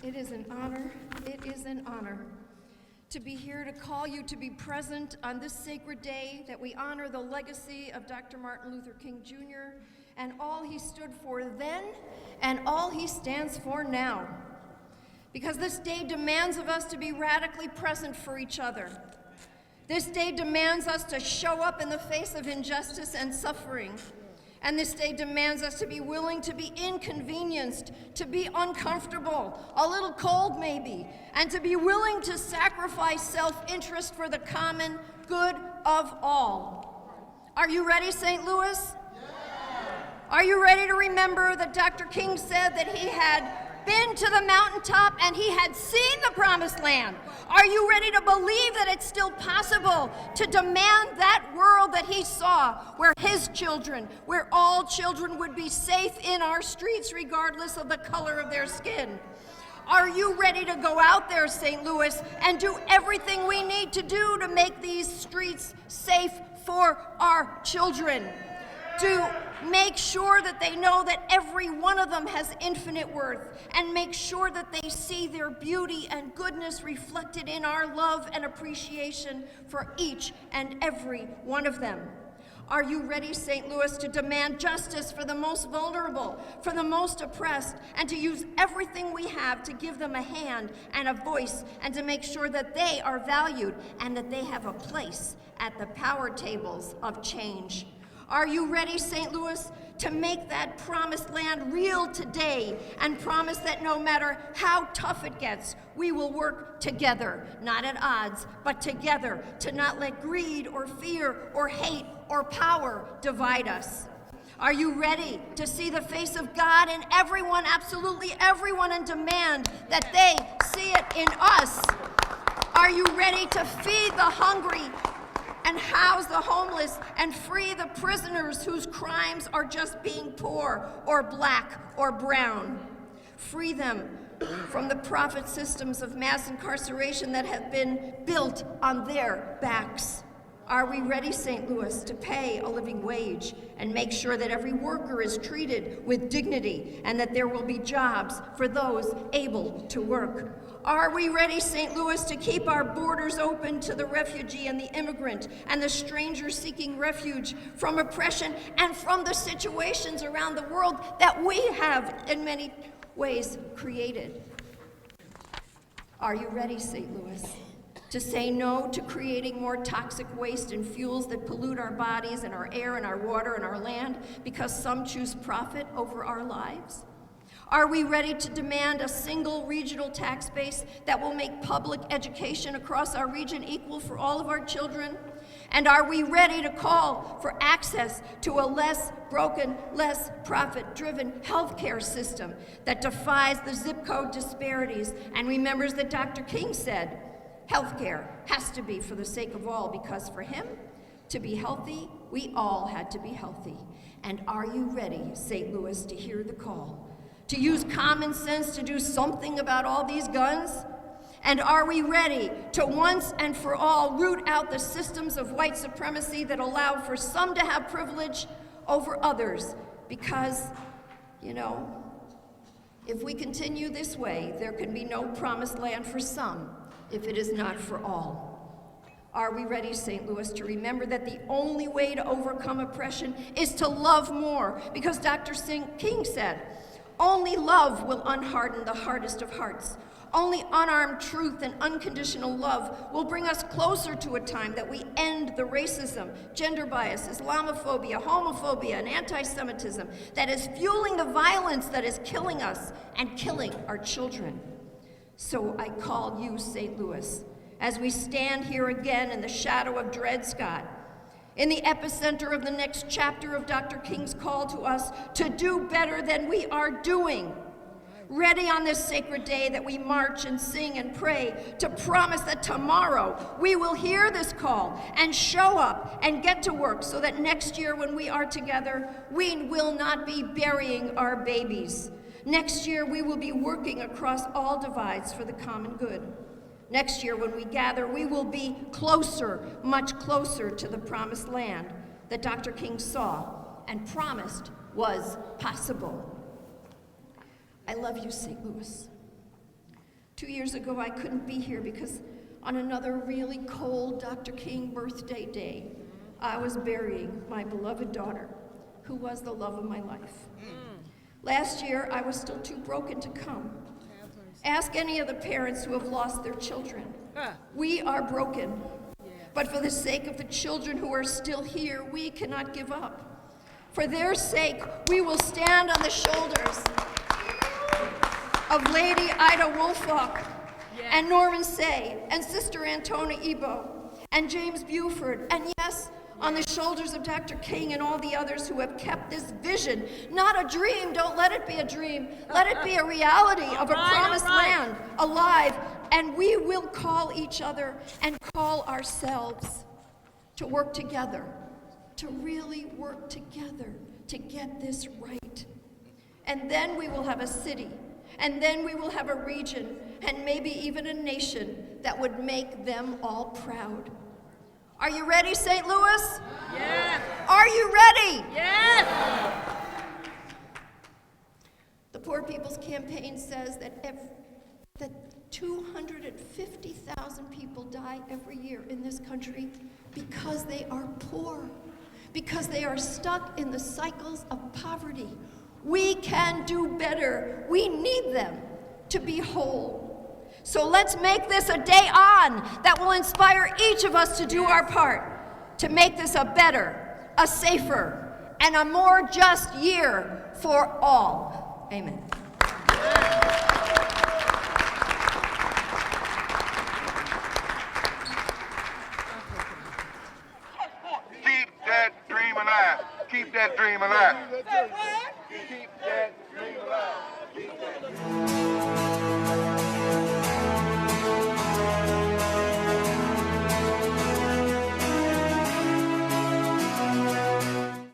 It is an honor to be here to call you to be present on this sacred day that we honor the legacy of Dr. Martin Luther King Jr. and all he stood for then and all he stands for now. Because this day demands of us to be radically present for each other. This day demands us to show up in the face of injustice and suffering. And this day demands us to be willing to be inconvenienced, to be uncomfortable, a little cold maybe, and to be willing to sacrifice self-interest for the common good of all. Are you ready, St. Louis? Are you ready to remember that Dr. King said that he had been to the mountaintop and he had seen the promised land? Are you ready to believe that it's still possible to demand that world that he saw, where his children, where all children would be safe in our streets regardless of the color of their skin? Are you ready to go out there, St. Louis, and do everything we need to do to make these streets safe for our children? To make sure that they know that every one of them has infinite worth, and make sure that they see their beauty and goodness reflected in our love and appreciation for each and every one of them. Are you ready, St. Louis, to demand justice for the most vulnerable, for the most oppressed, and to use everything we have to give them a hand and a voice, and to make sure that they are valued and that they have a place at the power tables of change? Are you ready, St. Louis, to make that promised land real today and promise that no matter how tough it gets, we will work together, not at odds, but together, to not let greed or fear or hate or power divide us? Are you ready to see the face of God in everyone, absolutely everyone, and demand that they see it in us? Are you ready to feed the hungry and house the homeless and free the prisoners whose crimes are just being poor or black or brown? Free them from the profit systems of mass incarceration that have been built on their backs. Are we ready, St. Louis, to pay a living wage and make sure that every worker is treated with dignity and that there will be jobs for those able to work? Are we ready, St. Louis, to keep our borders open to the refugee and the immigrant and the stranger seeking refuge from oppression and from the situations around the world that we have in many ways created? Are you ready, St. Louis, to say no to creating more toxic waste and fuels that pollute our bodies and our air and our water and our land because some choose profit over our lives? Are we ready to demand a single regional tax base that will make public education across our region equal for all of our children? And are we ready to call for access to a less broken, less profit-driven healthcare system that defies the zip code disparities and remembers that Dr. King said, healthcare has to be for the sake of all, because for him to be healthy, we all had to be healthy. And are you ready, St. Louis, to hear the call? To use common sense to do something about all these guns? And are we ready to once and for all root out the systems of white supremacy that allow for some to have privilege over others? Because, if we continue this way, there can be no promised land for some if it is not for all. Are we ready, St. Louis, to remember that the only way to overcome oppression is to love more? Because Dr. King said, only love will unharden the hardest of hearts. Only unarmed truth and unconditional love will bring us closer to a time that we end the racism, gender bias, Islamophobia, homophobia, and anti-Semitism that is fueling the violence that is killing us and killing our children. So I call you, St. Louis, as we stand here again in the shadow of Dred Scott, in the epicenter of the next chapter of Dr. King's call to us to do better than we are doing. Ready on this sacred day that we march and sing and pray to promise that tomorrow we will hear this call and show up and get to work so that next year when we are together, we will not be burying our babies. Next year we will be working across all divides for the common good. Next year when we gather, we will be closer, much closer to the promised land that Dr. King saw and promised was possible. I love you, St. Louis. 2 years ago, I couldn't be here because on another really cold Dr. King birthday day, I was burying my beloved daughter, who was the love of my life. Last year, I was still too broken to come. Ask any of the parents who have lost their children. We are broken. But for the sake of the children who are still here, we cannot give up. For their sake, we will stand on the shoulders of Lady Ida Wolfach and Norman Say and Sister Antona Ebo and James Buford, and yes, on the shoulders of Dr. King and all the others who have kept this vision, not a dream, don't let it be a dream, let it be a reality of a promised land, alive, and we will call each other and call ourselves to work together, to really work together to get this right. And then we will have a city, and then we will have a region, and maybe even a nation that would make them all proud. Are you ready, St. Louis? Yes. Are you ready? Yes. The Poor People's Campaign says that 250,000 people die every year in this country because they are poor, because they are stuck in the cycles of poverty. We can do better. We need them to be whole. So let's make this a day on that will inspire each of us to do our part, to make this a better, a safer, and a more just year for all. Amen. Keep that dream alive. Keep that dream alive. Keep that dream alive.